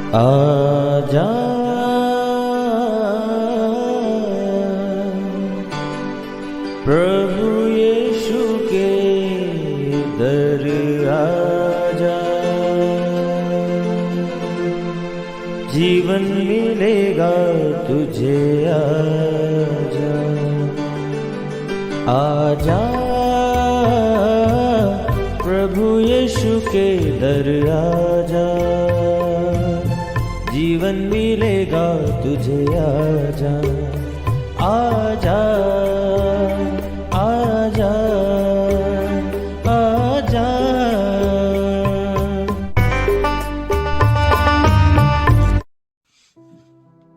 आजा प्रभु यीशु के दर आजा, जीवन मिलेगा तुझे। आजा आजा प्रभु यीशु के दर आजा, जीवन मिलेगा तुझे। आजा आजा आजा आजा।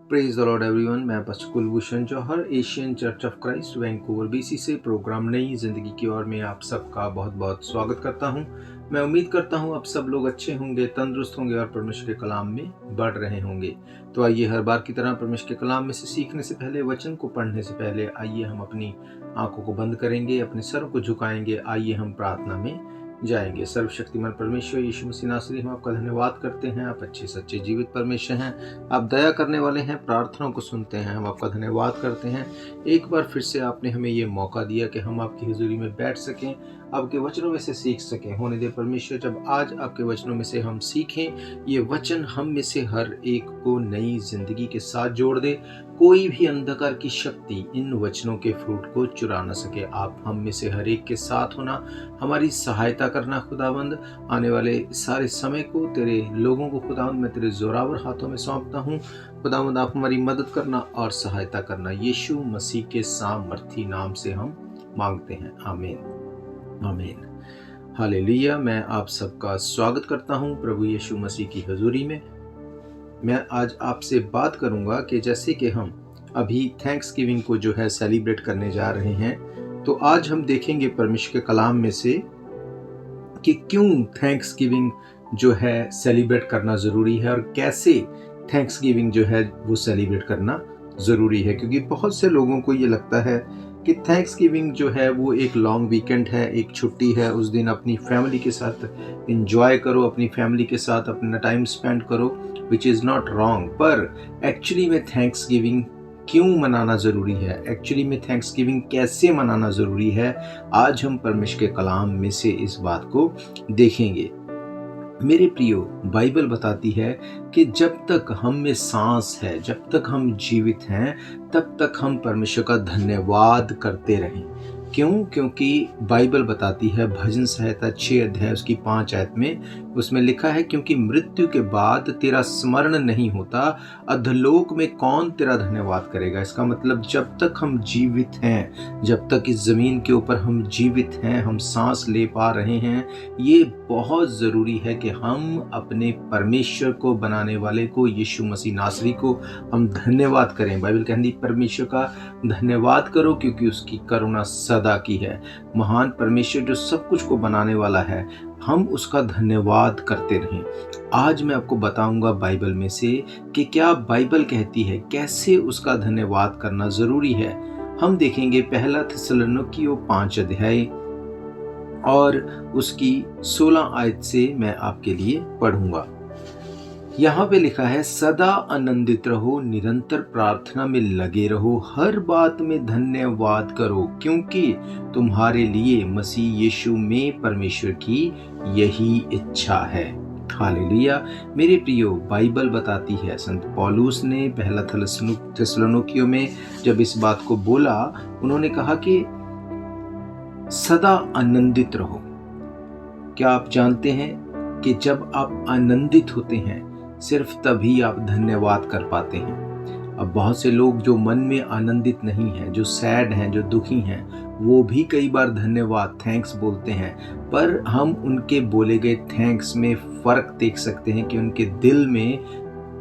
Praise the Lord everyone. मैं pastor Kulbhushan Jauhar, Asian church of Christ Vancouver BC से प्रोग्राम नई जिंदगी की ओर में आप सबका बहुत बहुत स्वागत करता हूं। मैं उम्मीद करता हूं आप सब लोग अच्छे होंगे, तंदुरुस्त होंगे और परमेश्वर के कलाम में बढ़ रहे होंगे। तो आइए हर बार की तरह परमेश्वर के कलाम में से सीखने से पहले, वचन को पढ़ने से पहले आइए हम अपनी आंखों को बंद करेंगे, अपने सर को झुकाएंगे। आइए हम प्रार्थना में जाएंगे। सर्वशक्तिमान परमेश्वर यीशु मसीह नासरी, हम आपका धन्यवाद करते हैं। आप अच्छे सच्चे जीवित परमेश्वर हैं, आप दया करने वाले हैं, प्रार्थनाओं को सुनते हैं। हम आपका धन्यवाद करते हैं। एक बार फिर से आपने हमें ये मौका दिया कि हम आपकी हुजूरी में बैठ सकें, आपके वचनों में से सीख सकें। होने दे परमेश्वर, जब आज आपके वचनों में से हम सीखें, ये वचन हम में से हर एक को नई जिंदगी के साथ जोड़ दे। कोई भी अंधकार की शक्ति इन वचनों के फ्रूट को चुरा न सके। आप हम में से हर एक के साथ होना, हमारी सहायता करना खुदावंद। आने वाले सारे समय को, तेरे लोगों को खुदावंद मैं तेरे जोरावर हाथों में सौंपता हूँ। खुदावंद आप हमारी मदद करना और सहायता करना। यीशु मसीह के सामर्थी नाम से हम मांगते हैं, आमीन आमीन। हालेलुया। मैं आप सबका स्वागत करता हूं प्रभु यीशु मसीह की हजूरी में। मैं आज आपसे बात करूंगा कि जैसे कि हम अभी थैंक्सगिविंग को जो है सेलिब्रेट करने जा रहे हैं, तो आज हम देखेंगे परमेश्वर के कलाम में से कि क्यों थैंक्सगिविंग जो है सेलिब्रेट करना ज़रूरी है और कैसे थैंक्सगिविंग जो है वो सेलिब्रेट करना ज़रूरी है। क्योंकि बहुत से लोगों को ये लगता है कि थैंक्सगिविंग जो है वो एक लॉन्ग वीकेंड है, एक छुट्टी है, उस दिन अपनी फैमिली के साथ एंजॉय करो, अपनी फैमिली के साथ अपना टाइम स्पेंड करो, विच इज़ नॉट रॉन्ग। पर एक्चुअली में थैंक्सगिविंग क्यों मनाना ज़रूरी है, एक्चुअली में थैंक्सगिविंग कैसे मनाना ज़रूरी है, आज हम परमेश्वर के कलाम में से इस बात को देखेंगे। मेरे प्रियो, बाइबल बताती है कि जब तक हम में सांस है, जब तक हम जीवित हैं, तब तक हम परमेश्वर का धन्यवाद करते रहें। क्यों? क्योंकि बाइबल बताती है, भजन संहिता 6 अध्याय उसकी 5 आयत में उसमें लिखा है, क्योंकि मृत्यु के बाद तेरा स्मरण नहीं होता, अधोलोक में कौन तेरा धन्यवाद करेगा। इसका मतलब जब तक हम जीवित हैं, जब तक इस जमीन के ऊपर हम जीवित हैं, हम सांस ले पा रहे हैं, ये बहुत ज़रूरी है कि हम अपने परमेश्वर को बनाने वाले को, यीशु मसीह नासरी को हम धन्यवाद करें। बाइबल कहती है परमेश्वर का धन्यवाद करो क्योंकि उसकी करुणा सदा की है। महान परमेश्वर जो सब कुछ को बनाने वाला है, हम उसका धन्यवाद करते रहें। आज मैं आपको बताऊंगा बाइबल में से कि क्या बाइबल कहती है, कैसे उसका धन्यवाद करना जरूरी है। हम देखेंगे पहला थिस्सलुनीकियों 5 अध्याय और उसकी 16 आयत से मैं आपके लिए पढ़ूंगा। यहाँ पे लिखा है, सदा आनंदित रहो, निरंतर प्रार्थना में लगे रहो, हर बात में धन्यवाद करो, क्योंकि तुम्हारे लिए मसीह यीशु में परमेश्वर की यही इच्छा है। हालेलुया। मेरे प्रियो, बाइबल बताती है, संत पौलुस ने पहला थिस्सलुनीकियों में जब इस बात को बोला, उन्होंने कहा कि सदा आनंदित रहो। क्या आप जानते हैं कि जब आप आनंदित होते हैं, सिर्फ तभी आप धन्यवाद कर पाते हैं। अब बहुत से लोग जो मन में आनंदित नहीं हैं, जो सैड हैं, जो दुखी हैं, वो भी कई बार धन्यवाद, थैंक्स बोलते हैं, पर हम उनके बोले गए थैंक्स में फ़र्क देख सकते हैं कि उनके दिल में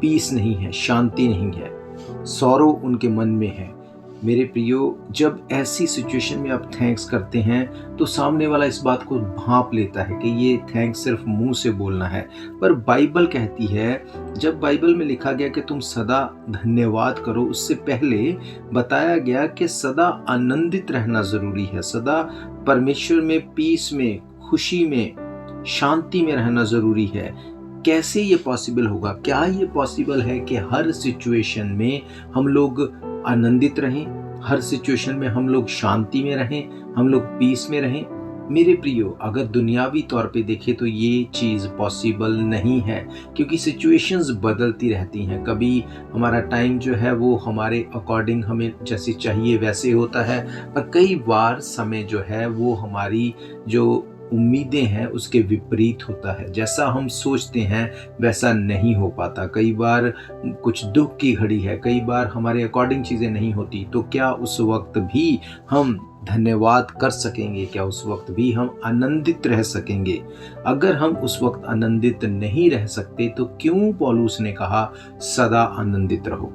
पीस नहीं है, शांति नहीं है, सौरो उनके मन में है। मेरे प्रियो, जब ऐसी सिचुएशन में आप थैंक्स करते हैं तो सामने वाला इस बात को भांप लेता है कि ये थैंक्स सिर्फ मुंह से बोलना है। पर बाइबल कहती है, जब बाइबल में लिखा गया कि तुम सदा धन्यवाद करो, उससे पहले बताया गया कि सदा आनंदित रहना ज़रूरी है, सदा परमेश्वर में, पीस में, खुशी में, शांति में रहना ज़रूरी है। कैसे ये पॉसिबल होगा? क्या ये पॉसिबल है कि हर सिचुएशन में हम लोग आनंदित रहें, हर सिचुएशन में हम लोग शांति में रहें, हम लोग पीस में रहें? मेरे प्रियो, अगर दुनियावी तौर पे देखें तो ये चीज़ पॉसिबल नहीं है, क्योंकि सिचुएशंस बदलती रहती हैं। कभी हमारा टाइम जो है वो हमारे अकॉर्डिंग हमें जैसे चाहिए वैसे होता है, और कई बार समय जो है वो हमारी जो उम्मीदें हैं उसके विपरीत होता है। जैसा हम सोचते हैं वैसा नहीं हो पाता। कई बार कुछ दुख की घड़ी है, कई बार हमारे अकॉर्डिंग चीज़ें नहीं होती, तो क्या उस वक्त भी हम धन्यवाद कर सकेंगे? क्या उस वक्त भी हम आनंदित रह सकेंगे? अगर हम उस वक्त आनंदित नहीं रह सकते तो क्यों पौलुस ने कहा सदा आनंदित रहो?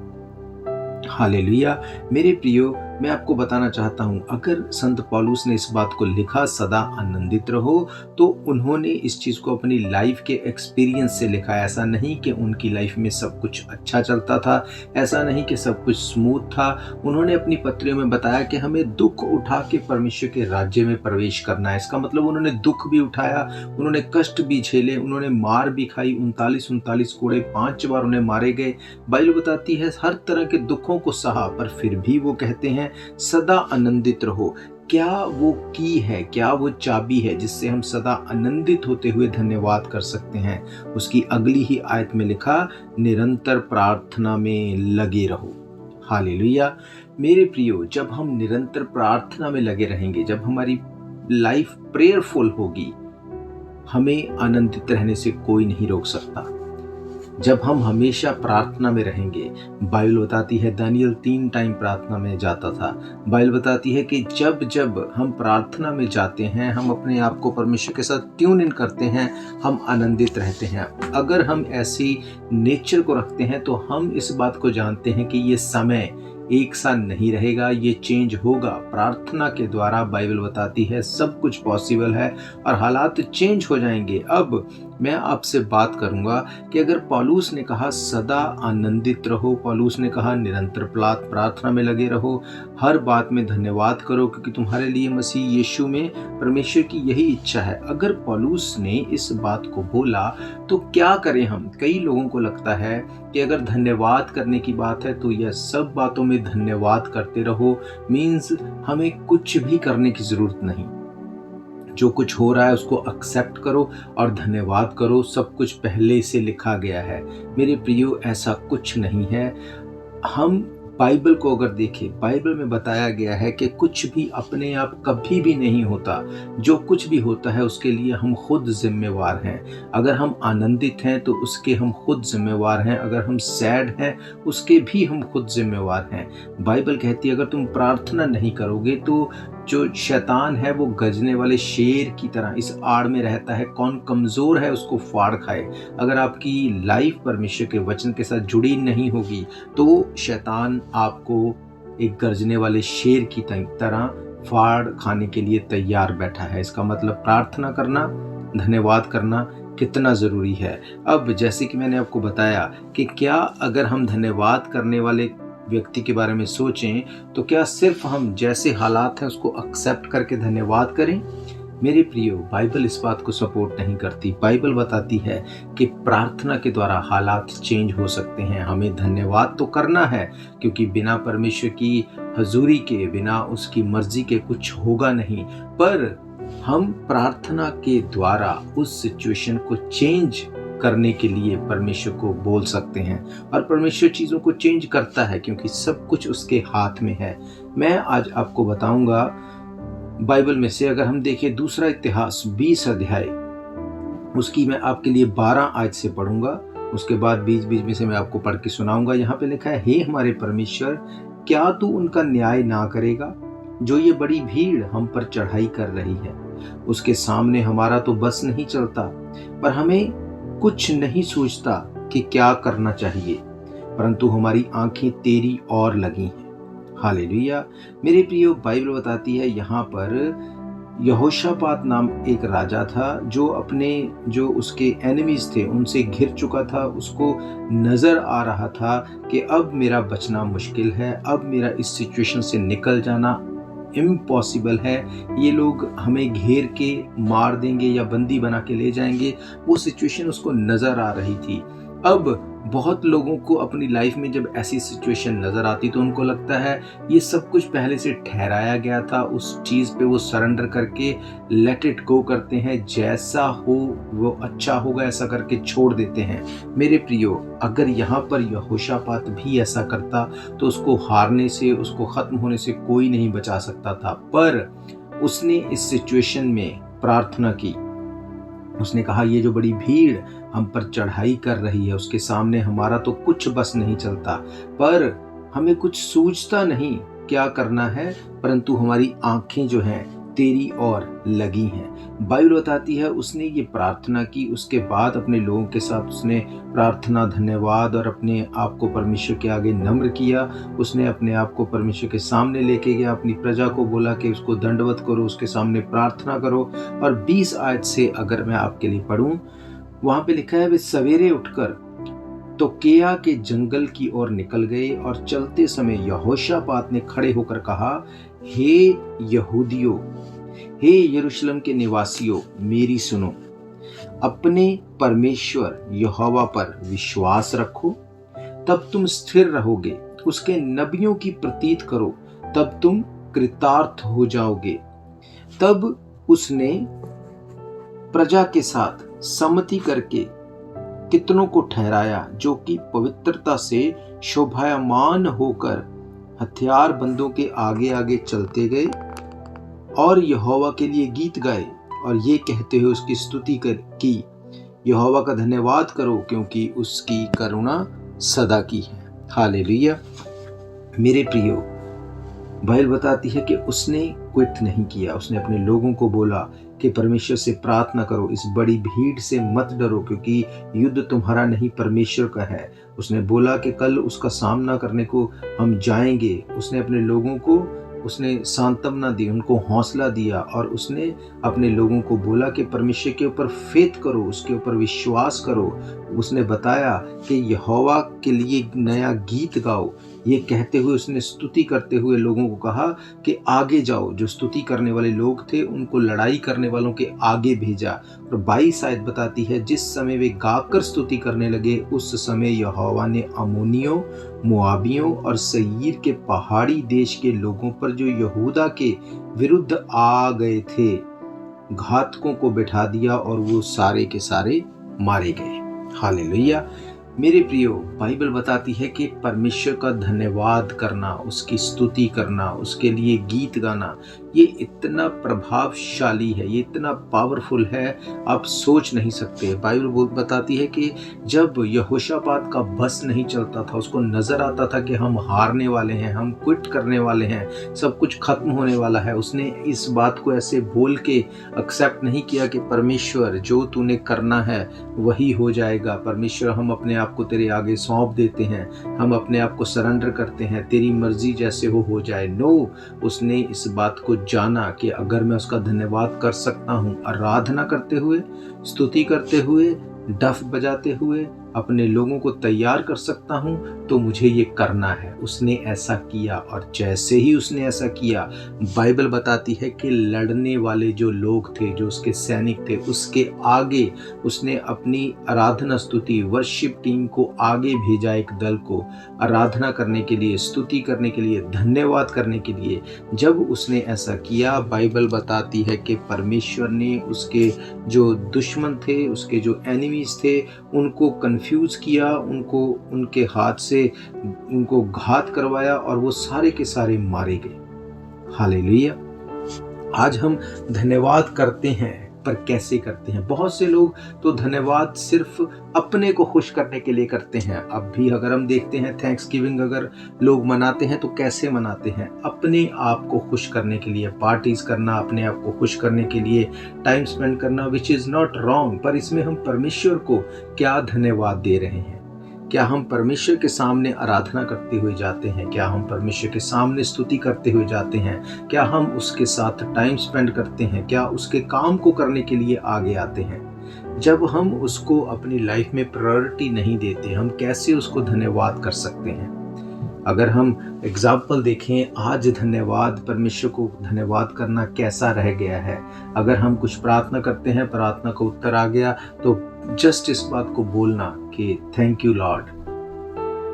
हालेलुया। मेरे प्रियो, मैं आपको बताना चाहता हूँ, अगर संत पौलुस ने इस बात को लिखा सदा आनंदित रहो, तो उन्होंने इस चीज़ को अपनी लाइफ के एक्सपीरियंस से लिखा। ऐसा नहीं कि उनकी लाइफ में सब कुछ अच्छा चलता था, ऐसा नहीं कि सब कुछ स्मूथ था। उन्होंने अपनी पत्रियों में बताया कि हमें दुख उठा के परमेश्वर के राज्य में प्रवेश करना है। इसका मतलब उन्होंने दुख भी उठाया, उन्होंने कष्ट भी झेले, उन्होंने मार भी खाई। 39 कोड़े 5 बार उन्हें मारे गए। बाइबल बताती है हर तरह के दुखों को सहा, पर फिर भी वो कहते हैं सदा आनंदित रहो। क्या वो की है, क्या वो चाबी है जिससे हम सदा आनंदित होते हुए धन्यवाद कर सकते हैं? उसकी अगली ही आयत में लिखा, निरंतर प्रार्थना में लगे रहो। हालेलुया। मेरे प्रियो, जब हम निरंतर प्रार्थना में लगे रहेंगे, जब हमारी लाइफ प्रेयरफुल होगी, हमें आनंदित रहने से कोई नहीं रोक सकता। जब हम हमेशा प्रार्थना में रहेंगे, बाइबल बताती है दानियल 3 टाइम प्रार्थना में जाता था। बाइबल बताती है कि जब जब हम प्रार्थना में जाते हैं, हम अपने आप को परमेश्वर के साथ ट्यून इन करते हैं, हम आनंदित रहते हैं। अगर हम ऐसी नेचर को रखते हैं तो हम इस बात को जानते हैं कि ये समय एक साथ नहीं रहेगा, ये चेंज होगा। प्रार्थना के द्वारा बाइबल बताती है सब कुछ पॉसिबल है और हालात चेंज हो जाएंगे। अब मैं आपसे बात करूंगा कि अगर पौलुस ने कहा सदा आनंदित रहो, पौलुस ने कहा निरंतर प्रार्थना में लगे रहो, हर बात में धन्यवाद करो क्योंकि तुम्हारे लिए मसीह यीशु में परमेश्वर की यही इच्छा है। अगर पौलुस ने इस बात को बोला तो क्या करें हम? कई लोगों को लगता है कि अगर धन्यवाद करने की बात है तो यह सब बातों में धन्यवाद करते रहो, मीन्स हमें कुछ भी करने की जरूरत नहीं। जो कुछ हो रहा है उसको एक्सेप्ट करो और धन्यवाद करो, सब कुछ पहले से लिखा गया है। मेरे प्रियो, ऐसा कुछ नहीं है। हम बाइबल को अगर देखें, बाइबल में बताया गया है कि कुछ भी अपने आप कभी भी नहीं होता। जो कुछ भी होता है उसके लिए हम खुद जिम्मेवार हैं। अगर हम आनंदित हैं तो उसके हम खुद जिम्मेवार हैं, अगर हम सैड हैं उसके भी हम खुद जिम्मेवार हैं। बाइबल कहती है अगर तुम प्रार्थना नहीं करोगे तो जो शैतान है वो गरजने वाले शेर की तरह इस आड़ में रहता है, कौन कमज़ोर है उसको फाड़ खाए। अगर आपकी लाइफ परमेश्वर के वचन के साथ जुड़ी नहीं होगी तो शैतान आपको एक गरजने वाले शेर की तरह फाड़ खाने के लिए तैयार बैठा है। इसका मतलब प्रार्थना करना, धन्यवाद करना कितना ज़रूरी है। अब जैसे कि मैंने आपको बताया कि क्या अगर हम धन्यवाद करने वाले व्यक्ति के बारे में सोचें तो क्या सिर्फ हम जैसे हालात हैं उसको एक्सेप्ट करके धन्यवाद करें? मेरे प्रियो, बाइबल इस बात को सपोर्ट नहीं करती। बाइबल बताती है कि प्रार्थना के द्वारा हालात चेंज हो सकते हैं। हमें धन्यवाद तो करना है क्योंकि बिना परमेश्वर की हजूरी के, बिना उसकी मर्जी के कुछ होगा नहीं, पर हम प्रार्थना के द्वारा उस सिचुएशन को चेंज करने के लिए परमेश्वर को बोल सकते हैं और परमेश्वर चीज़ों को चेंज करता है क्योंकि सब कुछ उसके हाथ में है। मैं आज आपको बताऊंगा बाइबल में से, अगर हम देखें दूसरा इतिहास 20 अध्याय, उसकी मैं आपके लिए 12 आयत से पढ़ूंगा, उसके बाद बीच बीच में से मैं आपको पढ़ के सुनाऊंगा। यहाँ पे लिखा है, हे हमारे परमेश्वर, क्या तू उनका न्याय ना करेगा जो ये बड़ी भीड़ हम पर चढ़ाई कर रही है? उसके सामने हमारा तो बस नहीं चलता, पर हमें कुछ नहीं सूझता कि क्या करना चाहिए, परंतु हमारी आंखें तेरी ओर लगी हैं। हालेलुया। मेरे प्रियो, बाइबल बताती है यहाँ पर यहोशापात नाम एक राजा था जो उसके एनिमीज थे उनसे घिर चुका था। उसको नजर आ रहा था कि अब मेरा बचना मुश्किल है, अब मेरा इस सिचुएशन से निकल जाना इम्पॉसिबल है, ये लोग हमें घेर के मार देंगे या बंदी बना के ले जाएंगे। वो सिचुएशन उसको नज़र आ रही थी। अब बहुत लोगों को अपनी लाइफ में जब ऐसी सिचुएशन नज़र आती तो उनको लगता है ये सब कुछ पहले से ठहराया गया था, उस चीज़ पे वो सरेंडर करके लेट इट गो करते हैं, जैसा हो वो अच्छा होगा ऐसा करके छोड़ देते हैं। मेरे प्रियो, अगर यहाँ पर यहोशापात भी ऐसा करता तो उसको हारने से, उसको ख़त्म होने से कोई नहीं बचा सकता था। पर उसने इस सिचुएशन में प्रार्थना की। उसने कहा ये जो बड़ी भीड़ हम पर चढ़ाई कर रही है, उसके सामने हमारा तो कुछ बस नहीं चलता, पर हमें कुछ सूझता नहीं क्या करना है, परंतु हमारी आंखें जो हैं तेरी ओर लगी हैं। बाइबल बताती है उसने ये प्रार्थना की, उसके बाद अपने लोगों के साथ उसने प्रार्थना, धन्यवाद और अपने आप को परमेश्वर के आगे नम्र किया। उसने अपने आप को परमेश्वर के सामने लेके गया, अपनी प्रजा को बोला कि उसको दंडवत करो, उसके सामने प्रार्थना करो। और 20 आयत से अगर मैं आपके लिए पढ़ूं, वहां पे लिखा है वे सवेरे उठकर तोकेया के जंगल की ओर निकल गए और चलते समय यहोशापात ने खड़े होकर कहा, हे यहूदियों, हे यरूशलेम के निवासियों, मेरी सुनो। अपने परमेश्वर यहोवा पर विश्वास रखो, तब तुम स्थिर रहोगे। उसके नबियों की प्रतीत करो, तब तुम कृतार्थ हो जाओगे। तब उसने प्रजा के साथ सम्मति करके कितनों को ठहराया जो कि पवित्रता से शोभायमान होकर हथियारबंदों के आगे आगे चलते गए और यहोवा के लिए गीत गाए और ये कहते हुए उसकी स्तुति की, यहोवा का धन्यवाद करो क्योंकि उसकी करुणा सदा की है। हालेलुया। मेरे प्रियो, बाइबल बताती है कि उसने क्विट नहीं किया। उसने अपने लोगों को बोला कि परमेश्वर से प्रार्थना करो, इस बड़ी भीड़ से मत डरो क्योंकि युद्ध तुम्हारा नहीं परमेश्वर का है। उसने बोला कि कल उसका सामना करने को हम जाएंगे। उसने अपने लोगों को उसने सांत्वना दी, उनको हौसला दिया और उसने अपने लोगों को बोला कि परमेश्वर के ऊपर फेथ करो, उसके ऊपर विश्वास करो। उसने बताया कि यहोवा के लिए नया गीत गाओ। ये कहते हुए उसने स्तुति करते हुए लोगों को कहा कि आगे जाओ। जो स्तुति करने वाले लोग थे उनको लड़ाई करने वालों के आगे भेजा। और 22 आयत बताती है, जिस समय वे गाकर स्तुति करने लगे उस समय यहोवा ने अम्मोनियों, मोआबियों और सईर के पहाड़ी देश के लोगों पर जो यहूदा के विरुद्ध आ गए थे घातकों को बैठा दिया और वो सारे के सारे मारे गए। हालेलुया। मेरे प्रियो, बाइबल बताती है कि परमेश्वर का धन्यवाद करना, उसकी स्तुति करना, उसके लिए गीत गाना, ये इतना प्रभावशाली है, ये इतना पावरफुल है, आप सोच नहीं सकते। बाइबल बताती है कि जब यहोशापात का बस नहीं चलता था, उसको नजर आता था कि हम हारने वाले हैं, हम क्विट करने वाले हैं, सब कुछ खत्म होने वाला है, उसने इस बात को ऐसे बोल के एक्सेप्ट नहीं किया कि परमेश्वर जो तूने करना है वही हो जाएगा। परमेश्वर, हम अपने आप को तेरे आगे सौंप देते हैं, हम अपने आप को सरेंडर करते हैं, तेरी मर्जी जैसे हो जाए। नो, उसने इस बात को जाना कि अगर मैं उसका धन्यवाद कर सकता हूँ, आराधना करते हुए, स्तुति करते हुए, डफ बजाते हुए अपने लोगों को तैयार कर सकता हूँ, तो मुझे ये करना है। उसने ऐसा किया और जैसे ही उसने ऐसा किया, बाइबल बताती है कि लड़ने वाले जो लोग थे, जो उसके सैनिक थे, उसके आगे उसने अपनी आराधना स्तुति वर्शिप टीम को आगे भेजा, एक दल को आराधना करने के लिए, स्तुति करने के लिए, धन्यवाद करने के लिए। जब उसने ऐसा किया, बाइबल बताती है कि परमेश्वर ने उसके जो दुश्मन थे, उसके जो एनिमीज थे, उनको कंफ्यूज किया, उनको उनके हाथ से उनको घात करवाया और वो सारे के सारे मारे गए। हालेलुया। आज हम धन्यवाद करते हैं, पर कैसे करते हैं? बहुत से लोग तो धन्यवाद सिर्फ अपने को खुश करने के लिए करते हैं। अब भी अगर हम देखते हैं थैंक्सगिविंग अगर लोग मनाते हैं तो कैसे मनाते हैं? अपने आप को खुश करने के लिए पार्टीज करना, अपने आप को खुश करने के लिए टाइम स्पेंड करना, विच इज नॉट रॉन्ग। पर इसमें हम परमेश्वर को क्या धन्यवाद दे रहे हैं? क्या हम परमेश्वर के सामने आराधना करते हुए जाते हैं? क्या हम परमेश्वर के सामने स्तुति करते हुए जाते हैं? क्या हम उसके साथ टाइम स्पेंड करते हैं? क्या उसके काम को करने के लिए आगे आते हैं? जब हम उसको अपनी लाइफ में प्रायोरिटी नहीं देते, हम कैसे उसको धन्यवाद कर सकते हैं? अगर हम एग्जाम्पल देखें, आज धन्यवाद, परमेश्वर को धन्यवाद करना कैसा रह गया है। अगर हम कुछ प्रार्थना करते हैं, प्रार्थना का उत्तर आ गया, तो जस्ट इस बात को बोलना कि थैंक यू लॉर्ड,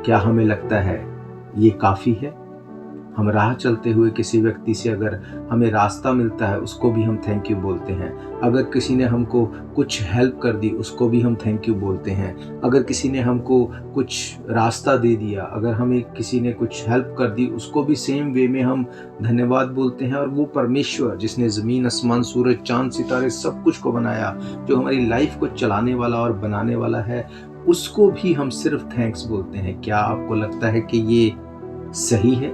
क्या हमें लगता है ये काफ़ी है? हम राह चलते हुए किसी व्यक्ति से अगर हमें रास्ता मिलता है, उसको भी हम थैंक यू बोलते हैं। अगर किसी ने हमको कुछ हेल्प कर दी, उसको भी हम थैंक यू बोलते हैं। अगर किसी ने हमको कुछ रास्ता दे दिया, अगर हमें किसी ने कुछ हेल्प कर दी, उसको भी सेम वे में हम धन्यवाद बोलते हैं। और वो परमेश्वर जिसने ज़मीन, आसमान, सूरज, चाँद, सितारे सब कुछ को बनाया, जो हमारी लाइफ को चलाने वाला और बनाने वाला है, उसको भी हम सिर्फ थैंक्स बोलते हैं। क्या आपको लगता है कि ये सही है?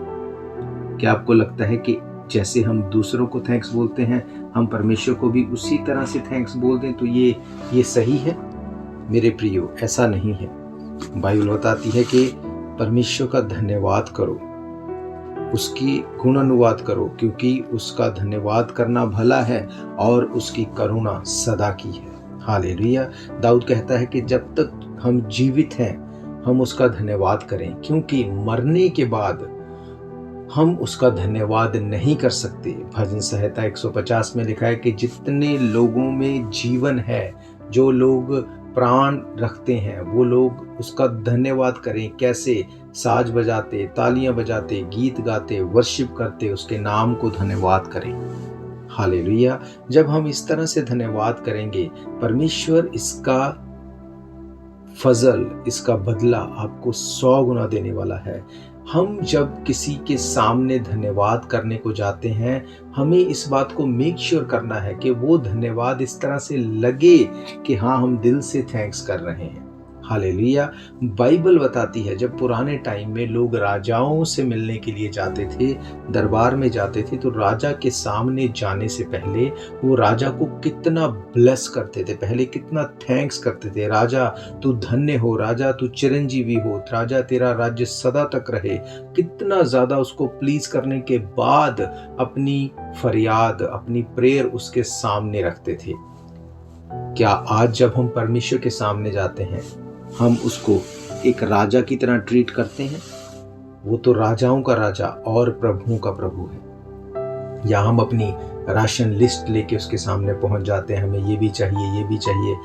क्या आपको लगता है कि जैसे हम दूसरों को थैंक्स बोलते हैं, हम परमेश्वर को भी उसी तरह से थैंक्स बोल दें, तो ये सही है? मेरे प्रियो, ऐसा नहीं है। बाइबल बताती है कि परमेश्वर का धन्यवाद करो, उसकी गुणानुवाद करो, क्योंकि उसका धन्यवाद करना भला है और उसकी करुणा सदा की है। हालेलुया। दाऊद कहता है कि जब तक हम जीवित हैं, हम उसका धन्यवाद करें, क्योंकि मरने के बाद हम उसका धन्यवाद नहीं कर सकते। भजन संहिता 150 में लिखा है कि जितने लोगों में जीवन है, जो लोग प्राण रखते हैं, वो लोग उसका धन्यवाद करें। कैसे? साज बजाते, तालियां बजाते, गीत गाते, वर्शिप करते, उसके नाम को धन्यवाद करें। हालेलुया। जब हम इस तरह से धन्यवाद करेंगे, परमेश्वर इसका फजल, इसका बदला आपको 100 गुना देने वाला है। हम जब किसी के सामने धन्यवाद करने को जाते हैं, हमें इस बात को मेक श्योर करना है कि वो धन्यवाद इस तरह से लगे कि हाँ, हम दिल से थैंक्स कर रहे हैं। हालेलुया। बाइबल बताती है जब पुराने टाइम में लोग राजाओं से मिलने के लिए जाते थे, दरबार में जाते थे, तो राजा के सामने जाने से पहले वो राजा को कितना ब्लेस करते थे, पहले कितना थैंक्स करते थे। राजा तू धन्य हो, राजा तू चिरंजीवी हो, राजा तेरा राज्य सदा तक रहे। कितना ज्यादा उसको प्लीज करने के बाद अपनी फरियाद, अपनी प्रेयर उसके सामने रखते थे। क्या आज जब हम परमेश्वर के सामने जाते हैं, हम उसको एक राजा की तरह ट्रीट करते हैं? वो तो राजाओं का राजा और प्रभुओं का प्रभु है। या हम अपनी राशन लिस्ट लेके उसके सामने पहुंच जाते हैं, हमें ये भी चाहिए, ये भी चाहिए।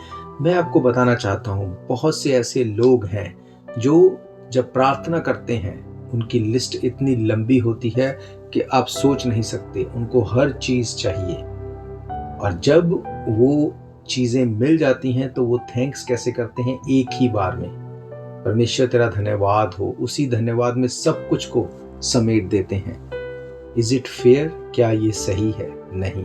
मैं आपको बताना चाहता हूं, बहुत से ऐसे लोग हैं जो जब प्रार्थना करते हैं, उनकी लिस्ट इतनी लंबी होती है कि आप सोच नहीं सकते। उनको हर चीज चाहिए, और जब वो चीजें मिल जाती हैं तो वो थैंक्स कैसे करते हैं? एक ही बार में, परमेश्वर तेरा धन्यवाद हो, उसी धन्यवाद में सब कुछ को समेट देते हैं। Is it fair? क्या ये सही है? नहीं।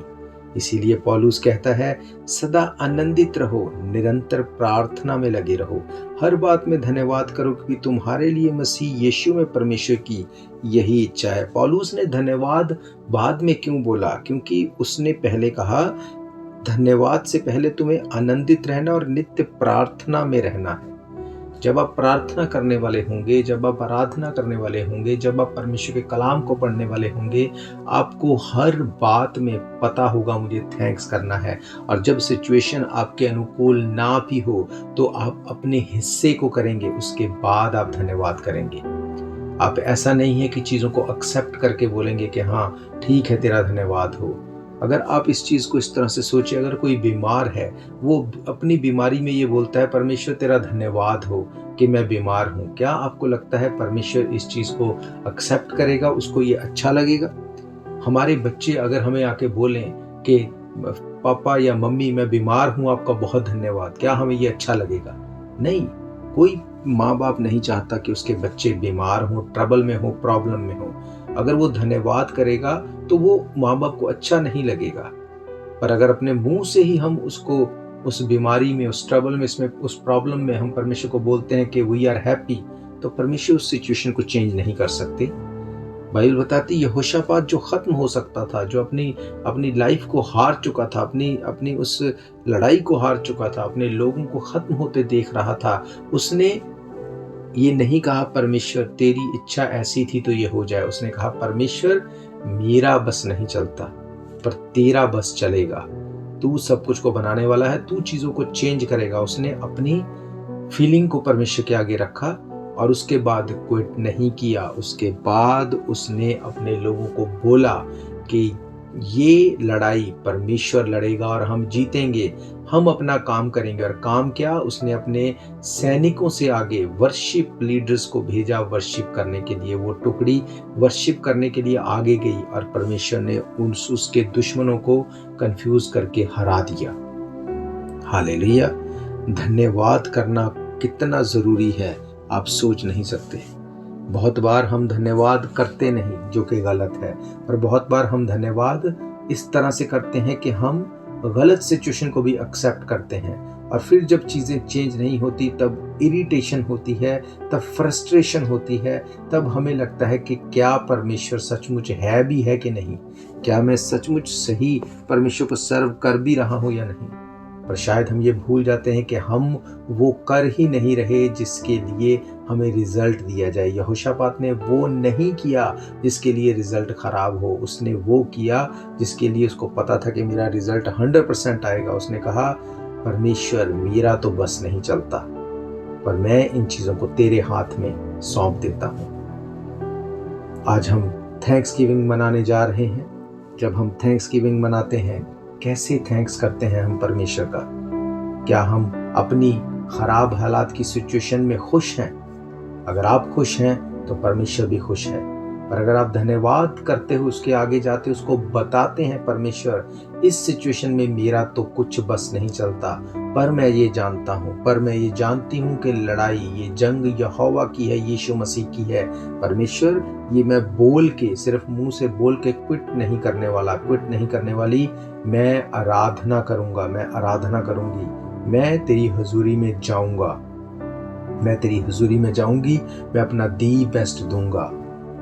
इसीलिए पौलुस कहता है, सदा आनंदित रहो, निरंतर प्रार्थना में लगे रहो, हर बात में धन्यवाद करो, क्योंकि तुम्हारे लिए मसीह यीशु में परमेश्वर की यही इच्छा है। पौलुस ने धन्यवाद बाद में क्यों बोला? क्योंकि उसने पहले कहा, धन्यवाद से पहले तुम्हें आनंदित रहना और नित्य प्रार्थना में रहना है। जब आप प्रार्थना करने वाले होंगे, जब आप आराधना करने वाले होंगे, जब आप परमेश्वर के कलाम को पढ़ने वाले होंगे, आपको हर बात में पता होगा मुझे थैंक्स करना है। और जब सिचुएशन आपके अनुकूल ना भी हो, तो आप अपने हिस्से को करेंगे, उसके बाद आप धन्यवाद करेंगे। आप ऐसा नहीं है कि चीज़ों को एक्सेप्ट करके बोलेंगे कि हाँ ठीक है, तेरा धन्यवाद हो। अगर आप इस चीज़ को इस तरह से सोचिए, अगर कोई बीमार है, वो अपनी बीमारी में ये बोलता है, परमेश्वर तेरा धन्यवाद हो कि मैं बीमार हूँ, क्या आपको लगता है परमेश्वर इस चीज़ को एक्सेप्ट करेगा? उसको ये अच्छा लगेगा? हमारे बच्चे अगर हमें आके बोलें कि पापा या मम्मी मैं बीमार हूँ, आपका बहुत धन्यवाद, क्या हमें ये अच्छा लगेगा? नहीं। कोई माँ बाप नहीं चाहता कि उसके बच्चे बीमार हों, ट्रबल में हो, प्रॉब्लम में हो। अगर वो धन्यवाद करेगा तो वो माँ बाप को अच्छा नहीं लगेगा। पर अगर अपने मुंह से ही हम उसको उस बीमारी में, उस ट्रबल में, इसमें, उस प्रॉब्लम में हम परमेश्वर को बोलते हैं कि वी आर हैप्पी, तो परमेश्वर उस सिचुएशन को चेंज नहीं कर सकते। बाइबल बताती है यहोशापात जो खत्म हो सकता था, जो अपनी लाइफ को हार चुका था, अपनी उस लड़ाई को हार चुका था, अपने लोगों को खत्म होते देख रहा था, उसने ये नहीं कहा परमेश्वर तेरी इच्छा ऐसी थी तो ये हो जाए। उसने कहा परमेश्वर मेरा बस नहीं चलता, पर तेरा बस चलेगा। तू सब कुछ को बनाने वाला है, तू चीजों को चेंज करेगा। उसने अपनी फीलिंग को परमेश्वर के आगे रखा और उसके बाद क्विट नहीं किया। उसके बाद उसने अपने लोगों को बोला कि ये लड़ाई परमेश्वर लड़ेगा और हम जीतेंगे, हम अपना काम करेंगे। और काम क्या? उसने अपने सैनिकों से आगे वर्शिप लीडर्स को भेजा वर्शिप करने के लिए। वो टुकड़ी वर्शिप करने के लिए आगे गई और परमेश्वर ने उसके दुश्मनों को कंफ्यूज करके हरा दिया। हालेलुया। धन्यवाद करना कितना जरूरी है आप सोच नहीं सकते। बहुत बार हम धन्यवाद करते नहीं, जो कि गलत है, पर बहुत बार हम धन्यवाद इस तरह से करते हैं कि हम गलत सिचुएशन को भी एक्सेप्ट करते हैं। और फिर जब चीज़ें चेंज नहीं होती तब इरिटेशन होती है, तब फ्रस्ट्रेशन होती है, तब हमें लगता है कि क्या परमेश्वर सचमुच है भी है कि नहीं, क्या मैं सचमुच सही परमेश्वर को सर्व कर भी रहा हूँ या नहीं। पर शायद हम ये भूल जाते हैं कि हम वो कर ही नहीं रहे जिसके लिए हमें रिजल्ट दिया जाए। यहोशापात ने वो नहीं किया जिसके लिए रिजल्ट खराब हो, उसने वो किया जिसके लिए उसको पता था कि मेरा रिजल्ट 100% आएगा। उसने कहा, परमेश्वर मेरा तो बस नहीं चलता, पर मैं इन चीज़ों को तेरे हाथ में सौंप देता हूँ। आज हम थैंक्स गिविंग मनाने जा रहे हैं। जब हम थैंक्स गिविंग मनाते हैं, कैसे थैंक्स करते हैं हम परमेश्वर का? क्या हम अपनी खराब हालात की सिचुएशन में खुश हैं? अगर आप खुश हैं तो परमेश्वर भी खुश है। पर अगर आप धन्यवाद करते हो, उसके आगे जाते, उसको बताते हैं, परमेश्वर इस सिचुएशन में मेरा तो कुछ बस नहीं चलता, पर मैं ये जानता हूँ, पर मैं ये जानती हूँ कि लड़ाई, ये जंग यहोवा की है, यीशु मसीह की है। परमेश्वर, ये मैं बोल के, सिर्फ मुंह से बोल के क्विट नहीं करने वाला, क्विट नहीं करने वाली, मैं आराधना करूंगा, मैं आराधना करूंगी, मैं तेरी हजूरी में जाऊंगा, मैं तेरी हजूरी में जाऊंगी, मैं अपना दी बेस्ट दूंगा।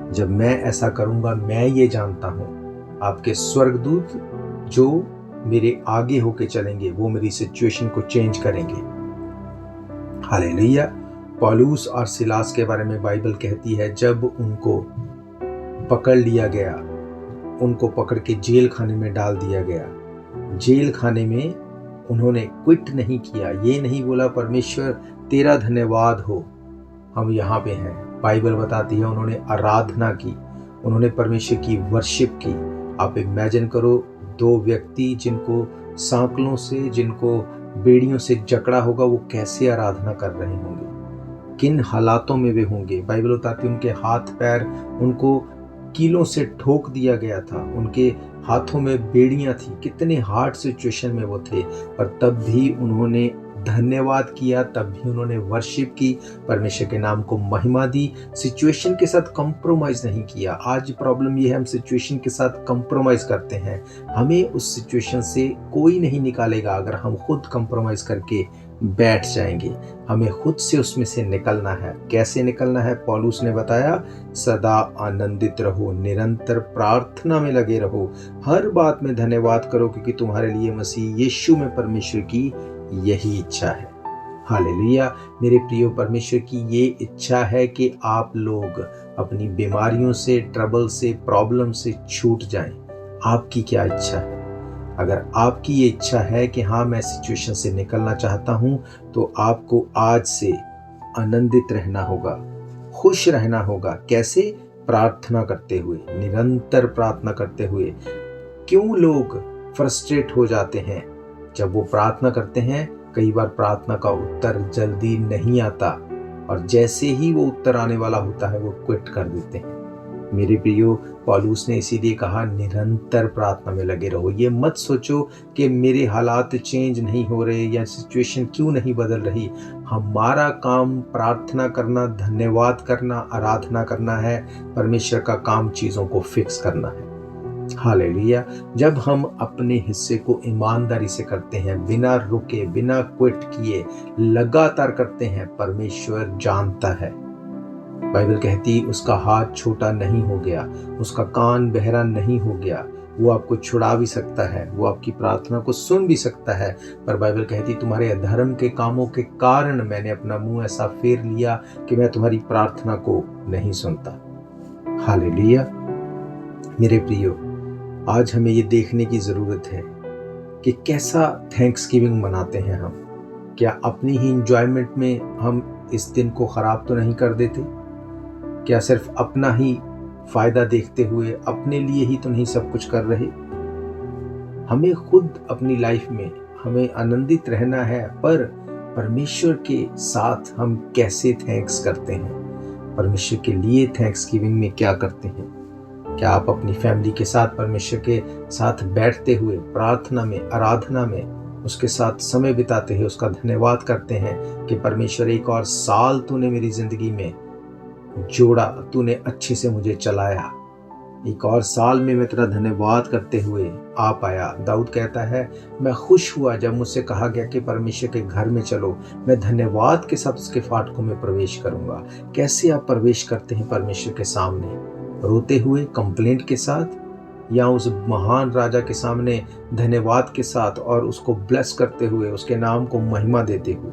जब मैं ऐसा करूंगा, मैं ये जानता हूं आपके स्वर्गदूत जो मेरे आगे होके चलेंगे, वो मेरी सिचुएशन को चेंज करेंगे। हालेलुया। पौलुस और सिलास के बारे में बाइबल कहती है, जब उनको पकड़ लिया गया, उनको पकड़ के जेल खाने में डाल दिया गया। जेल खाने में उन्होंने क्विट नहीं किया, ये नहीं बोला परमेश्वर तेरा धन्यवाद हो हम यहाँ पे हैं। बाइबल बताती है उन्होंने आराधना की, उन्होंने परमेश्वर की वर्शिप की। आप इमेजिन करो, दो व्यक्ति जिनको सांकलों से, जिनको बेड़ियों से जकड़ा होगा, वो कैसे आराधना कर रहे होंगे, किन हालातों में वे होंगे। बाइबल बताती है उनके हाथ पैर, उनको कीलों से ठोक दिया गया था, उनके हाथों में बेड़ियां थी, कितने हार्ड सिचुएशन में वो थे, पर तब भी उन्होंने धन्यवाद किया, तब भी उन्होंने वर्शिप की, परमेश्वर के नाम को महिमा दी, सिचुएशन के साथ कंप्रोमाइज नहीं किया। आज प्रॉब्लम ये है, हम सिचुएशन के साथ कंप्रोमाइज करते हैं। हमें उस सिचुएशन से कोई नहीं निकालेगा अगर हम खुद कंप्रोमाइज करके बैठ जाएंगे। हमें खुद से उसमें से निकलना है। कैसे निकलना है? पौलुस ने बताया, सदा आनंदित रहो, निरंतर प्रार्थना में लगे रहो, हर बात में धन्यवाद करो, क्योंकि तुम्हारे लिए मसीह यीशु में परमेश्वर की यही इच्छा है। हालेलुया। मेरे प्रियो, परमेश्वर की ये इच्छा है कि आप लोग अपनी बीमारियों से, ट्रबल से, प्रॉब्लम से छूट जाएं। आपकी क्या इच्छा है? अगर आपकी ये इच्छा है कि हाँ, मैं सिचुएशन से निकलना चाहता हूँ, तो आपको आज से आनंदित रहना होगा, खुश रहना होगा। कैसे? प्रार्थना करते हुए, निरंतर प्रार्थना करते हुए। क्यों लोग फ्रस्ट्रेट हो जाते हैं? जब वो प्रार्थना करते हैं, कई बार प्रार्थना का उत्तर जल्दी नहीं आता, और जैसे ही वो उत्तर आने वाला होता है, वो क्विट कर देते हैं। मेरे प्रियो, पौलुस ने इसीलिए कहा, निरंतर प्रार्थना में लगे रहो। ये मत सोचो कि मेरे हालात चेंज नहीं हो रहे या सिचुएशन क्यों नहीं बदल रही। हमारा काम प्रार्थना करना, धन्यवाद करना, आराधना करना है। परमेश्वर का काम चीज़ों को फिक्स करना है। हालेलुया। जब हम अपने हिस्से को ईमानदारी से करते हैं, बिना रुके, बिना क्विट किए, लगातार करते हैं, परमेश्वर जानता है। बाइबल कहती, उसका हाथ छोटा नहीं हो गया, उसका कान बहरा नहीं हो गया। वो आपको छुड़ा भी सकता है, वो आपकी प्रार्थना को सुन भी सकता है, पर बाइबल कहती, तुम्हारे अधर्म के कामों के कारण मैंने अपना मुंह ऐसा फेर लिया कि मैं तुम्हारी प्रार्थना को नहीं सुनता। हालेलुया। मेरे प्रियो, आज हमें ये देखने की ज़रूरत है कि कैसा थैंक्स गिविंग मनाते हैं हम। क्या अपनी ही इंजॉयमेंट में हम इस दिन को ख़राब तो नहीं कर देते? क्या सिर्फ अपना ही फ़ायदा देखते हुए अपने लिए ही तो नहीं सब कुछ कर रहे? हमें खुद अपनी लाइफ में हमें आनंदित रहना है, पर परमेश्वर के साथ हम कैसे थैंक्स करते हैं? परमेश्वर के लिए थैंक्स गिविंग में क्या करते हैं? क्या आप अपनी फैमिली के साथ परमेश्वर के साथ बैठते हुए प्रार्थना में, आराधना में उसके साथ समय बिताते हैं, उसका धन्यवाद करते हैं कि परमेश्वर एक और साल तूने मेरी ज़िंदगी में जोड़ा, तूने अच्छे से मुझे चलाया, एक और साल में मैं तेरा धन्यवाद करते हुए आ पाया। दाऊद कहता है, मैं खुश हुआ जब मुझसे कहा गया कि परमेश्वर के घर में चलो, मैं धन्यवाद के साथ उसके फाटकों में प्रवेश करूंगा। कैसे आप प्रवेश करते हैं परमेश्वर के सामने? रोते हुए, कंप्लेंट के साथ, या उस महान राजा के सामने धन्यवाद के साथ और उसको ब्लेस करते हुए, उसके नाम को महिमा देते हुए?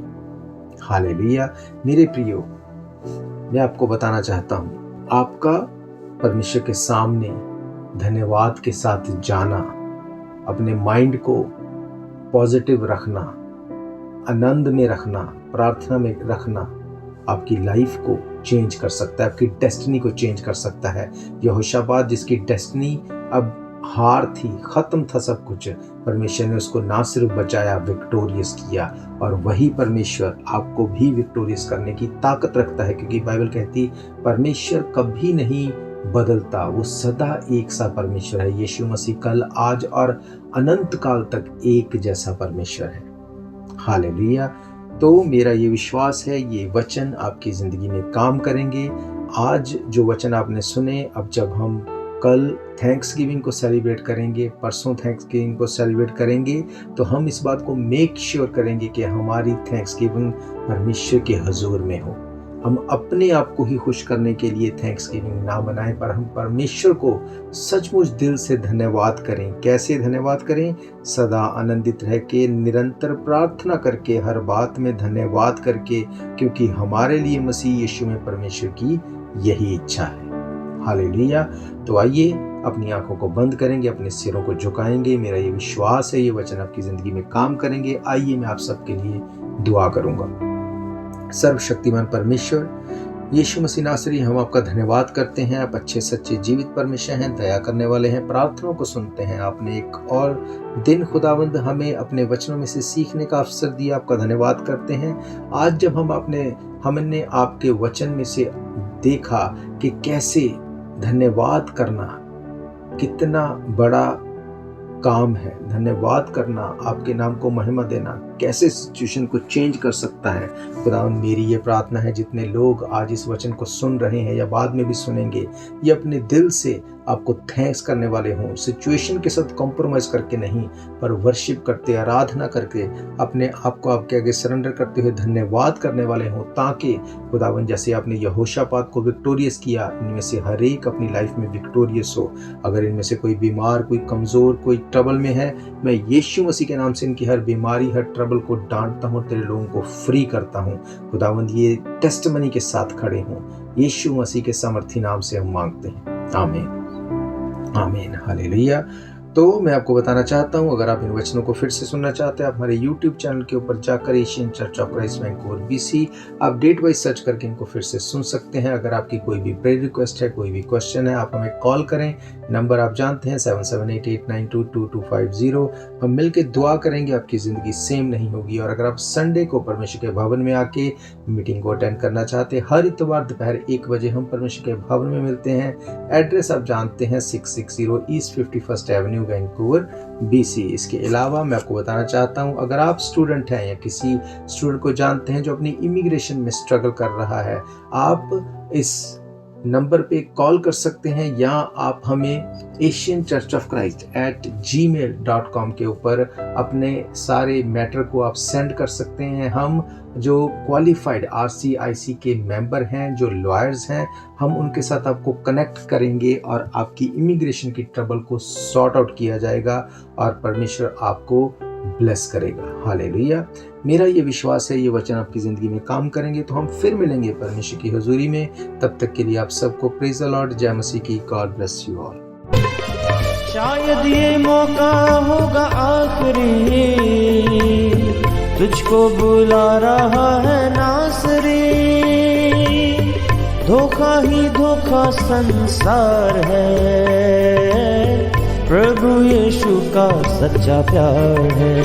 हालेलुया। मेरे प्रियो, मैं आपको बताना चाहता हूँ, आपका परमेश्वर के सामने धन्यवाद के साथ जाना, अपने माइंड को पॉजिटिव रखना, आनंद में रखना, प्रार्थना में रखना, आपकी लाइफ को चेंज कर सकता है, आपकी डेस्टिनी को चेंज कर सकता है। यहोशापात, जिसकी डेस्टिनी अब हार थी, खत्म था सब कुछ, परमेश्वर ने उसको ना सिर्फ बचाया, विक्टोरियस किया। और वही परमेश्वर आपको भी विक्टोरियस करने की ताकत रखता है, क्योंकि बाइबल कहती परमेश्वर कभी नहीं बदलता, वो सदा एक सा परमेश्वर है। यीशु मसीह कल, आज और अनंत काल तक एक जैसा परमेश्वर है। हालेलुया। तो मेरा ये विश्वास है, ये वचन आपकी ज़िंदगी में काम करेंगे। आज जो वचन आपने सुने, अब जब हम कल थैंक्स गिविंग को सेलिब्रेट करेंगे, परसों थैंक्स गिविंग को सेलिब्रेट करेंगे, तो हम इस बात को मेक श्योर करेंगे कि हमारी थैंक्स गिविंग परमेश्वर के हुजूर में हो। हम अपने आप को ही खुश करने के लिए थैंक्स गिविंग ना बनाएं, पर हम परमेश्वर को सचमुच दिल से धन्यवाद करें। कैसे धन्यवाद करें? सदा आनंदित रह के, निरंतर प्रार्थना करके, हर बात में धन्यवाद करके, क्योंकि हमारे लिए मसीह यीशु में परमेश्वर की यही इच्छा है। हालेलुया। तो आइए अपनी आंखों को बंद करेंगे, अपने सिरों को झुकाएंगे। मेरा ये विश्वास है, ये वचन आपकी जिंदगी में काम करेंगे। आइए मैं आप सबके लिए दुआ करूंगा। सर्वशक्तिमान परमेश्वर यीशु मसीह नासरी, हम आपका धन्यवाद करते हैं। आप अच्छे सच्चे जीवित परमेश्वर हैं, दया करने वाले हैं, प्रार्थनाओं को सुनते हैं। आपने एक और दिन खुदावंद हमें अपने वचनों में से सीखने का अवसर दिया, आपका धन्यवाद करते हैं। आज जब हमने आपके वचन में से देखा कि कैसे धन्यवाद करना कितना बड़ा काम है, धन्यवाद करना, आपके नाम को महिमा देना कैसे सिचुएशन को चेंज कर सकता है। खुदावंद, मेरी ये प्रार्थना है, जितने लोग आज इस वचन को सुन रहे हैं या बाद में भी सुनेंगे, ये अपने दिल से आपको थैंक्स करने वाले हों, सिचुएशन के साथ कॉम्प्रोमाइज करके नहीं, पर वर्शिप करते, आराधना करके, अपने आप को आपके आगे सरेंडर करते हुए धन्यवाद करने वाले हों, ताकि खुदावंद जैसे आपने यहोशापात को विक्टोरियस किया, इनमें से हर एक अपनी लाइफ में विक्टोरियस हो। अगर इनमें से कोई बीमार, कोई कमज़ोर, कोई ट्रबल में है, मैं यीशु मसीह के नाम से इनकी हर बीमारी, हर ट्रबल को डांटता हूँ, तेरे लोगों को फ्री करता हूँ। खुदावंद ये टेस्टमनी के साथ खड़े हों, यीशु मसीह के सामर्थी नाम से हम मांगते हैं, आमीन आमीन। हालेलुया। तो मैं आपको बताना चाहता हूं, अगर आप इन वचनों को फिर से सुनना चाहते हैं, आप हमारे YouTube चैनल के ऊपर जाकर Asian church of Christ Vancouver BC आप डेट वाइज सर्च करके इनको फिर से सुन सकते हैं। अगर आपकी कोई भी प्रेयर रिक्वेस्ट है, कोई भी क्वेश्चन है, आप हमें कॉल करें। नंबर आप जानते हैं 7788922250। हम मिलकर दुआ करेंगे, आपकी ज़िंदगी सेम नहीं होगी। और अगर आप संडे को परमेश्वर के भवन में आके मीटिंग को अटेंड करना चाहते हैं, हर इतवार दोपहर 1 बजे हम परमेश्वर के भवन में मिलते हैं। एड्रेस आप जानते हैं 660 east 51st Avenue Vancouver BC। इसके अलावा मैं आपको बताना चाहता हूं, अगर आप स्टूडेंट हैं या किसी स्टूडेंट को जानते हैं जो अपनी इमिग्रेशन में स्ट्रगल कर रहा है, आप इस नंबर पे कॉल कर सकते हैं, या आप हमें asianchurchofchrist@gmail.com के ऊपर अपने सारे मैटर को आप सेंड कर सकते हैं। हम जो क्वालिफाइड RCIC के मेंबर हैं, जो लॉयर्स हैं, हम उनके साथ आपको कनेक्ट करेंगे और आपकी इमिग्रेशन की ट्रबल को सॉर्ट आउट किया जाएगा और परमेश्वर आपको ब्लेस करेगा। हालेलुया। मेरा ये विश्वास है, ये वचन आपकी ज़िंदगी में काम करेंगे। तो हम फिर मिलेंगे परमेश्वर की हुजूरी में। तब तक के लिए आप सबको प्रेज द लॉर्ड, जय मसीह की। God bless you all. शायद ये मौका होगा आखिरी, तुझको बुला रहा है नासरी। धोखा ही धोखा संसार है, प्रभु यीशु का सच्चा प्यार है।